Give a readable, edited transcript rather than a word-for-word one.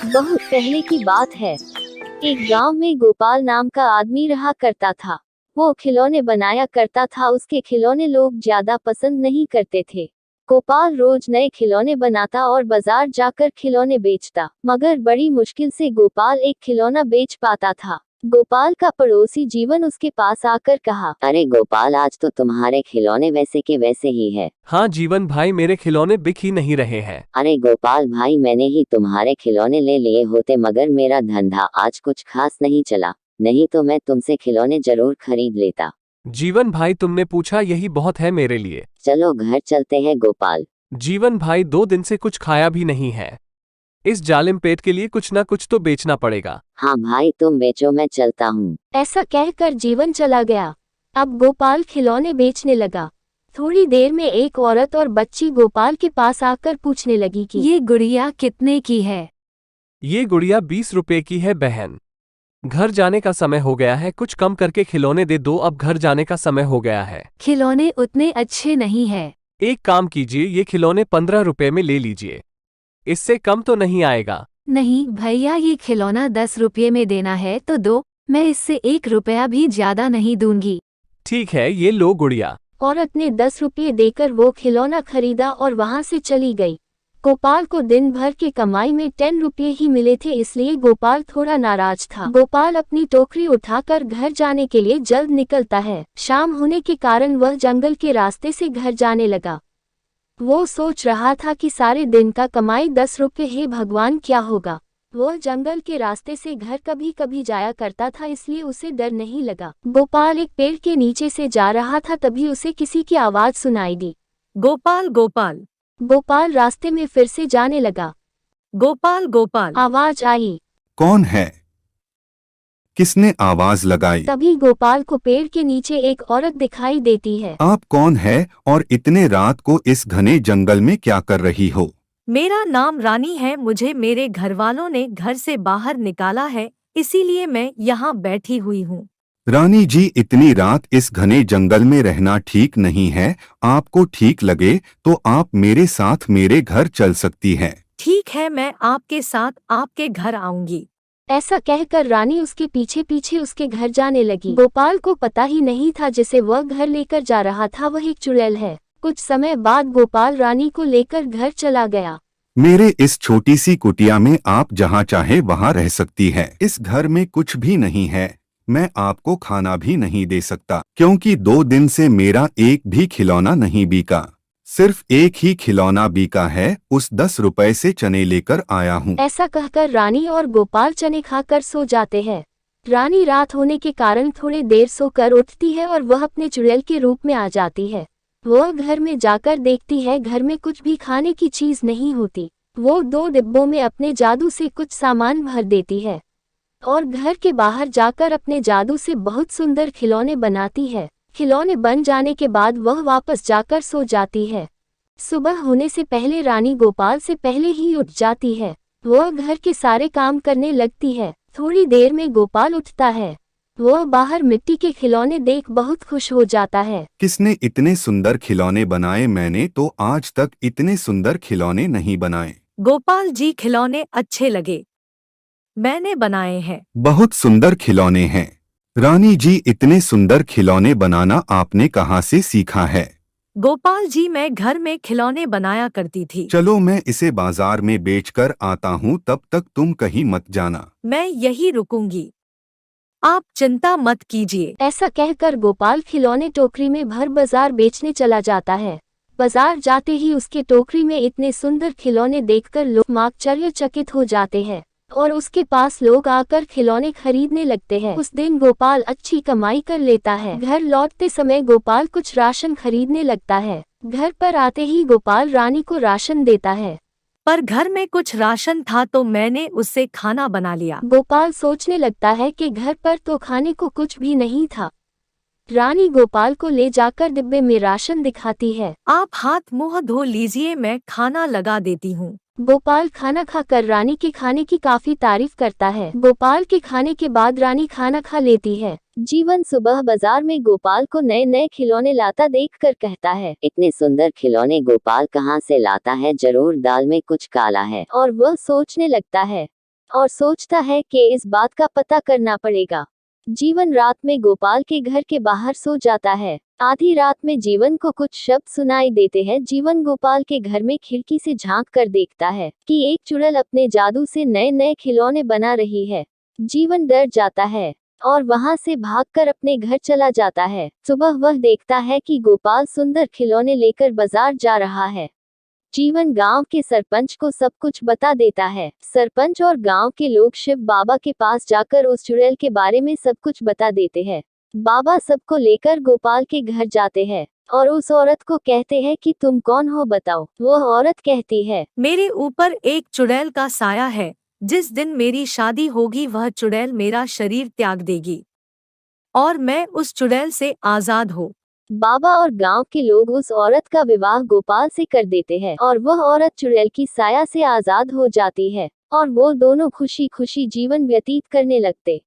बहुत पहले की बात है। एक गांव में गोपाल नाम का आदमी रहा करता था। वो खिलौने बनाया करता था। उसके खिलौने लोग ज्यादा पसंद नहीं करते थे। गोपाल रोज नए खिलौने बनाता और बाजार जाकर खिलौने बेचता, मगर बड़ी मुश्किल से गोपाल एक खिलौना बेच पाता था। गोपाल का पड़ोसी जीवन उसके पास आकर कहा, अरे गोपाल, आज तो तुम्हारे खिलौने वैसे के वैसे ही है। हाँ जीवन भाई, मेरे खिलौने बिक ही नहीं रहे हैं। अरे गोपाल भाई, मैंने ही तुम्हारे खिलौने ले लिए होते, मगर मेरा धंधा आज कुछ खास नहीं चला, नहीं तो मैं तुमसे खिलौने जरूर खरीद लेता। जीवन भाई, तुमने पूछा यही बहुत है मेरे लिए। चलो घर चलते हैं गोपाल। जीवन भाई, 2 दिन से कुछ खाया भी नहीं है। इस जालिम पेट के लिए कुछ ना कुछ तो बेचना पड़ेगा। हाँ भाई, तुम बेचो, मैं चलता हूँ। ऐसा कहकर जीवन चला गया। अब गोपाल खिलौने बेचने लगा। थोड़ी देर में एक औरत और बच्ची गोपाल के पास आकर पूछने लगी कि ये गुड़िया कितने की है? ये गुड़िया 20 रुपए की है बहन। घर जाने का समय हो गया है, कुछ कम करके खिलौने दे दो, अब घर जाने का समय हो गया है। खिलौने उतने अच्छे नहीं है। एक काम कीजिए, ये खिलौने 15 रुपए में ले लीजिए, इससे कम तो नहीं आएगा। नहीं भैया, ये खिलौना 10 रुपये में देना है तो दो, मैं इससे 1 रुपया भी ज्यादा नहीं दूंगी। ठीक है, ये लो गुड़िया। औरत ने 10 रुपये देकर वो खिलौना खरीदा और वहां से चली गई। गोपाल को दिन भर की कमाई में 10 रुपये ही मिले थे, इसलिए गोपाल थोड़ा नाराज था। गोपाल अपनी टोकरी उठाकर घर जाने के लिए जल्द निकलता है। शाम होने के कारण वह जंगल के रास्ते से घर जाने लगा। वो सोच रहा था कि सारे दिन का कमाई 10 रुपये, हे भगवान, क्या होगा। वह जंगल के रास्ते से घर कभी कभी जाया करता था, इसलिए उसे डर नहीं लगा। गोपाल एक पेड़ के नीचे से जा रहा था, तभी उसे किसी की आवाज सुनाई दी। गोपाल गोपाल। गोपाल रास्ते में फिर से जाने लगा। गोपाल गोपाल। आवाज आई। कौन है? किसने आवाज लगाई? तभी गोपाल को पेड़ के नीचे एक औरत दिखाई देती है। आप कौन है और इतने रात को इस घने जंगल में क्या कर रही हो? मेरा नाम रानी है, मुझे मेरे घरवालों ने घर से बाहर निकाला है, इसीलिए मैं यहाँ बैठी हुई हूँ। रानी जी, इतनी रात इस घने जंगल में रहना ठीक नहीं है। आपको ठीक लगे तो आप मेरे साथ मेरे घर चल सकती हैं। ठीक है, मैं आपके साथ आपके घर आऊंगी। ऐसा कहकर रानी उसके पीछे पीछे उसके घर जाने लगी। गोपाल को पता ही नहीं था जिसे वह घर लेकर जा रहा था वह एक चुड़ैल है। कुछ समय बाद गोपाल रानी को लेकर घर चला गया। मेरे इस छोटी सी कुटिया में आप जहाँ चाहे वहाँ रह सकती हैं। इस घर में कुछ भी नहीं है। मैं आपको खाना भी नहीं दे सकता, क्योंकि 2 दिन से मेरा एक भी खिलौना नहीं बिका। सिर्फ एक ही खिलौना बिका है, उस 10 रुपए से चने लेकर आया हूँ। ऐसा कहकर रानी और गोपाल चने खाकर सो जाते हैं। रानी रात होने के कारण थोड़ी देर सोकर उठती है और वह अपने चुड़ैल के रूप में आ जाती है। वह घर में जाकर देखती है, घर में कुछ भी खाने की चीज नहीं होती। वो 2 डिब्बों में अपने जादू से कुछ सामान भर देती है और घर के बाहर जाकर अपने जादू से बहुत सुंदर खिलौने बनाती है। खिलौने बन जाने के बाद वह वापस जाकर सो जाती है। सुबह होने से पहले रानी गोपाल से पहले ही उठ जाती है। वह घर के सारे काम करने लगती है। थोड़ी देर में गोपाल उठता है। वह बाहर मिट्टी के खिलौने देख बहुत खुश हो जाता है। किसने इतने सुंदर खिलौने बनाए? मैंने तो आज तक इतने सुंदर खिलौने नहीं बनाए। गोपाल जी, खिलौने अच्छे लगे, मैंने बनाए हैं। बहुत सुंदर खिलौने हैं। रानी जी, इतने सुंदर खिलौने बनाना आपने कहाँ से सीखा है? गोपाल जी, मैं घर में खिलौने बनाया करती थी। चलो मैं इसे बाजार में बेचकर आता हूँ, तब तक तुम कहीं मत जाना। मैं यही रुकूंगी, आप चिंता मत कीजिए। ऐसा कहकर गोपाल खिलौने टोकरी में भर बाजार बेचने चला जाता है। बाजार जाते ही उसके टोकरी में इतने सुंदर खिलौने देखकर लोग आश्चर्यचकित हो जाते हैं और उसके पास लोग आकर खिलौने खरीदने लगते हैं। उस दिन गोपाल अच्छी कमाई कर लेता है। घर लौटते समय गोपाल कुछ राशन खरीदने लगता है। घर पर आते ही गोपाल रानी को राशन देता है। पर घर में कुछ राशन था तो मैंने उससे खाना बना लिया। गोपाल सोचने लगता है कि घर पर तो खाने को कुछ भी नहीं था। रानी गोपाल को ले जाकर डिब्बे में राशन दिखाती है। आप हाथ मुंह धो लीजिए, मैं खाना लगा देती हूँ। गोपाल खाना खाकर रानी के खाने की काफी तारीफ करता है। गोपाल के खाने के बाद रानी खाना खा लेती है। जीवन सुबह बाजार में गोपाल को नए नए खिलौने लाता देखकर कहता है, इतने सुंदर खिलौने गोपाल कहाँ से लाता है, जरूर दाल में कुछ काला है। और वह सोचने लगता है, और सोचता है कि इस बात का पता करना पड़ेगा। जीवन रात में गोपाल के घर के बाहर सो जाता है। आधी रात में जीवन को कुछ शब्द सुनाई देते हैं। जीवन गोपाल के घर में खिड़की से झांक कर देखता है कि एक चुड़ैल अपने जादू से नए नए खिलौने बना रही है। जीवन डर जाता है और वहां से भागकर अपने घर चला जाता है। सुबह वह देखता है कि गोपाल सुंदर खिलौने लेकर बाजार जा रहा है। जीवन गांव के सरपंच को सब कुछ बता देता है। सरपंच और गांव के लोग शिव बाबा के पास जाकर उस चुड़ैल के बारे में सब कुछ बता देते हैं। बाबा सबको लेकर गोपाल के घर जाते हैं और उस औरत को कहते हैं कि तुम कौन हो बताओ। वह औरत कहती है, मेरे ऊपर एक चुड़ैल का साया है। जिस दिन मेरी शादी होगी वह चुड़ैल मेरा शरीर त्याग देगी और मैं उस चुड़ैल से आजाद हो। बाबा और गांव के लोग उस औरत का विवाह गोपाल से कर देते हैं और वह औरत चुड़ैल की साया से आजाद हो जाती है और वो दोनों खुशी खुशी जीवन व्यतीत करने लगते।